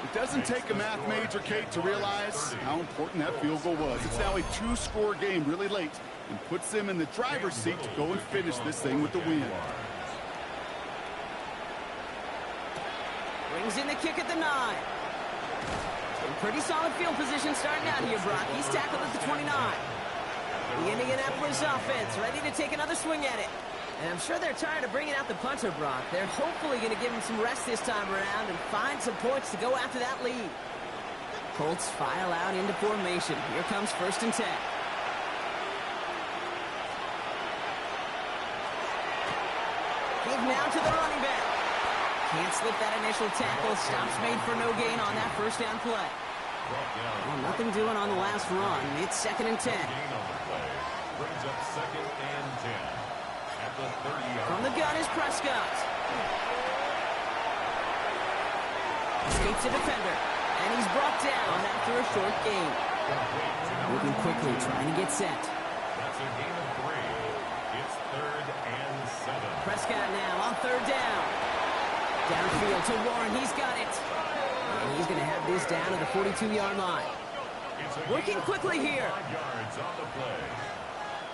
It doesn't take a math major, Kate, to realize how important that field goal was. It's now a 2-score game really late and puts them in the driver's seat to go and finish this thing with the win. Brings in the kick at the 9. Pretty solid field position starting out here, Brock. He's tackled at the 29. The Indianapolis offense ready to take another swing at it. And I'm sure they're tired of bringing out the punter, Brock. They're hopefully going to give him some rest this time around and find some points to go after that lead. Colts file out into formation. Here comes 1st and 10. Give now to the running back. Can't slip that initial tackle. Stops made for no gain on that 1st down play. Well, nothing doing on the last run. It's 2nd and 10. Brings up 2nd and 10 at the 30-yard. From the gun is Prescott. Escapes a defender. And he's brought down after a short gain. Moving quickly, trying to get set. That's a gain of 3. It's 3rd and 7. Prescott now on 3rd down. Downfield to Warren. He's got it. And he's going to have this down to the 42-yard line. Working quickly here. 5 yards on the play.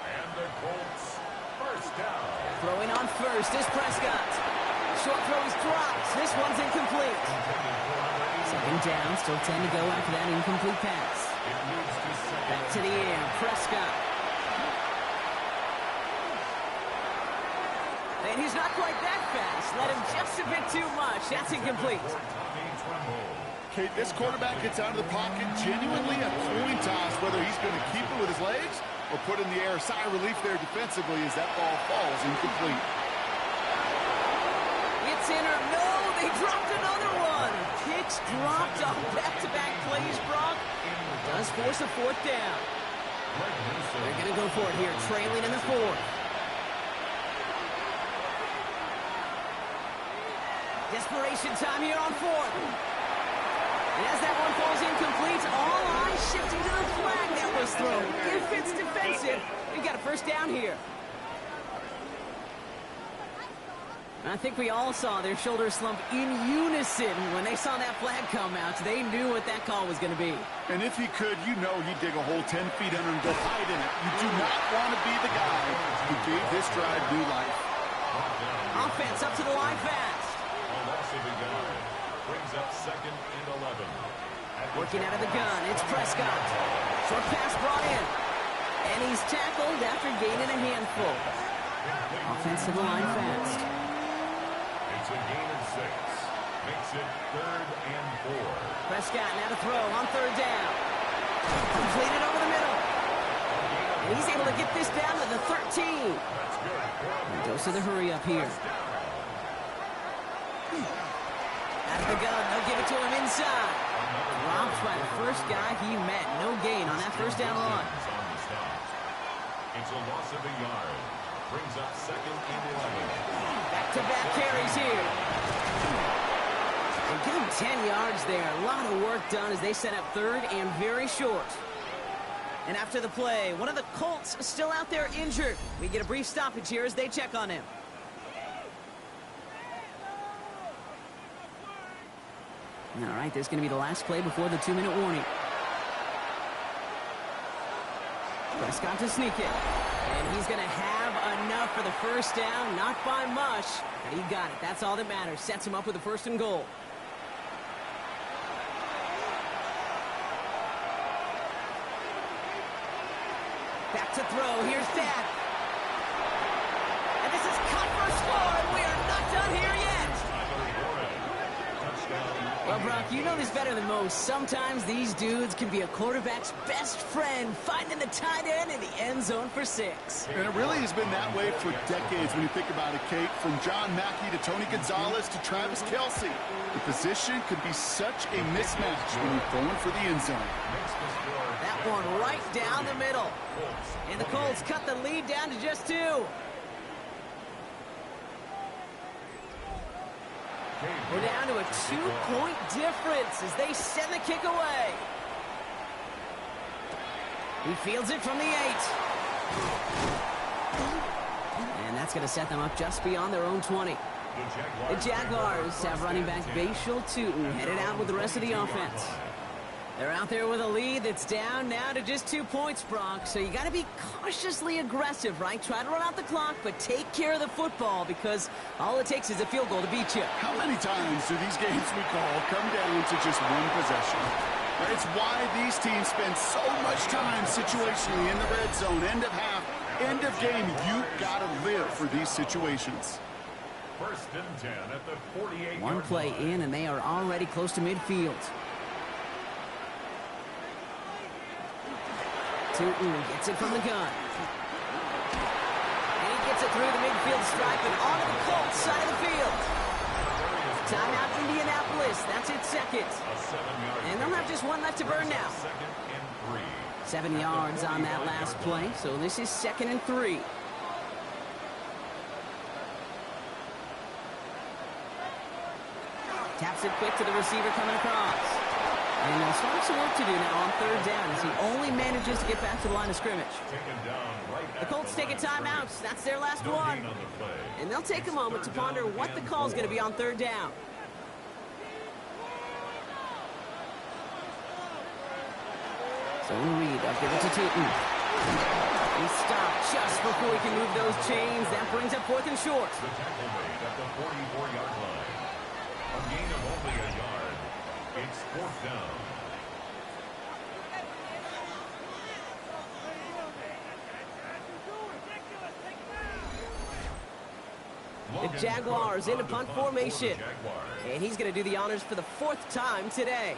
And the Colts 1st down. Throwing on 1st is Prescott. Short throw is dropped. This one's incomplete. 2nd down. Still 10 to go after that incomplete pass. Back to the air. Prescott. And he's not quite that fast. Let him just a bit too much. That's incomplete. Kate, this quarterback gets out of the pocket genuinely a coin toss, whether he's going to keep it with his legs or put in the air. Sigh of relief there defensively as that ball falls incomplete. It's in or no, they dropped another one. Kicks dropped on back-to-back plays, Brock. Does force a 4th down. They're going to go for it here, trailing in the 4th. Desperation time here on 4th. And as that one falls incomplete, all eyes shifting to the flag that was thrown. If it's defensive, we've got a 1st down here. I think we all saw their shoulders slump in unison when they saw that flag come out. They knew what that call was going to be. And if he could, you know he'd dig a hole 10 feet under and go hide in it. You do not want to be the guy who gave this drive new life. Offense up to the line fast. Brings up 2nd and 11. Working out of the gun, it's Prescott. Short pass brought in. And he's tackled after gaining a handful. Offense to the line fast. It's a gain of 6. Makes it 3rd and 4. Prescott now to throw on 3rd down. Completed over the middle. And he's able to get this down to the 13. That's good. He goes to the hurry up here. Out of the gun, they'll give it to him inside. Dropped by the first guy he met. No gain on that 1st down run. It's a loss of a yard. Brings up 2nd and 11. Back-to-back carries here. And give him 10 yards there. A lot of work done as they set up 3rd and very short. And after the play, one of the Colts still out there injured. We get a brief stoppage here as they check on him. All right, this is going to be the last play before the 2-minute warning. Prescott to sneak it. And he's going to have enough for the 1st down. Not by much, but he got it. That's all that matters. Sets him up with a 1st and goal. Back to throw. Here's Dak. And this is cut for a score, and we are not done here yet. Well, Brock, you know this better than most. Sometimes these dudes can be a quarterback's best friend, finding the tight end in the end zone for 6. And it really has been that way for decades when you think about it, Kate. From John Mackey to Tony Gonzalez to Travis Kelce. The position could be such a mismatch when you're throwing for the end zone. That one right down the middle. And the Colts cut the lead down to just 2. We're down to a 2-point difference as they send the kick away. He fields it from the 8. And that's going to set them up just beyond their own 20. The Jaguars have running back Bashal Tootin headed out with the rest of the offense. They're out there with a lead that's down now to just 2 points, Brock. So you got to be cautiously aggressive, right? Try to run out the clock, but take care of the football because all it takes is a field goal to beat you. How many times do these games we call come down to just one possession? It's why these teams spend so much time situationally in the red zone, end of half, end of game. You got to live for these situations. 1st and 10 at the 48. One play in, and they are already close to midfield. Tootin gets it from the gun. And he gets it through the midfield stripe and onto the Colts side of the field. Timeout, Indianapolis. That's its 2nd. And they'll have just 1 left to burn now. 7 yards on that last play, so this is 2nd and 3. Taps it quick to the receiver coming across. And they'll start some work to do now on 3rd down as he only manages to get back to the line of scrimmage. The Colts take a timeout. That's their last one. And they'll take a moment to ponder what the call is going to be on 3rd down. So Reed, they'll give it to Tootin. He stopped just before he can move those chains. That brings up 4th and short. The tackle made at the 44-yard line. A gain of only a yard. It's 4th down. The Jaguars into punt formation. And he's going to do the honors for the 4th time today.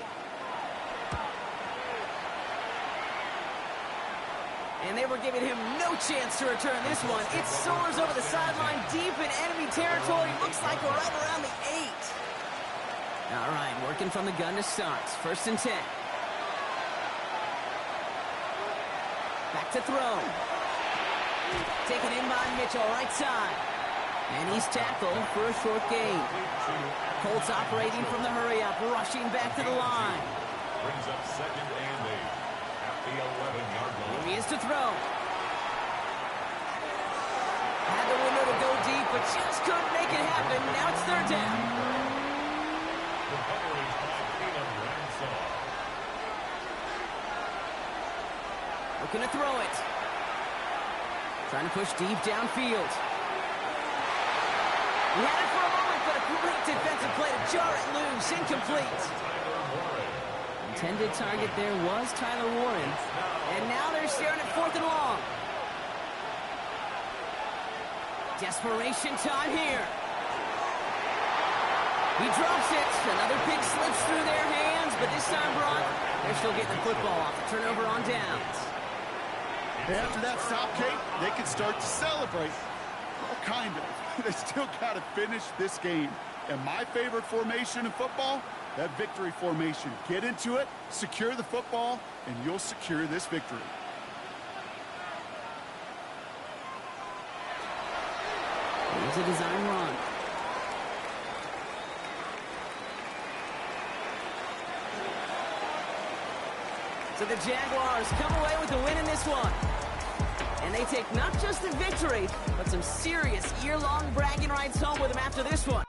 And they were giving him no chance to return this one. It soars over the sideline deep in enemy territory. Looks like we're right around the 8. All right, working from the gun to start. 1st and 10. Back to throw. Taken in by Mitchell, right side. And he's tackled for a short gain. Colts operating from the hurry-up, rushing back to the line. Brings up 2nd and 8 at the 11-yard line. Here he is to throw. Had the window to go deep, but but just couldn't make it happen. Now it's third down. The coverage by Caleb Ransall. Looking to throw it. Trying to push deep downfield. He had it for a moment, but a great defensive play to jar it loose. Incomplete. Intended target there was Tyler Warren. And now they're staring at 4th and long. Desperation time here. He drops it. Another pick slips through their hands, but this time, Brock, they're still getting the football off the turnover on downs. After that stop, Kate, they can start to celebrate. Well, kind of. They still got to finish this game. And my favorite formation in football, that victory formation. Get into it, secure the football, and you'll secure this victory. Here's a design run. So the Jaguars come away with the win in this one. And they take not just the victory, but some serious year-long bragging rights home with them after this one.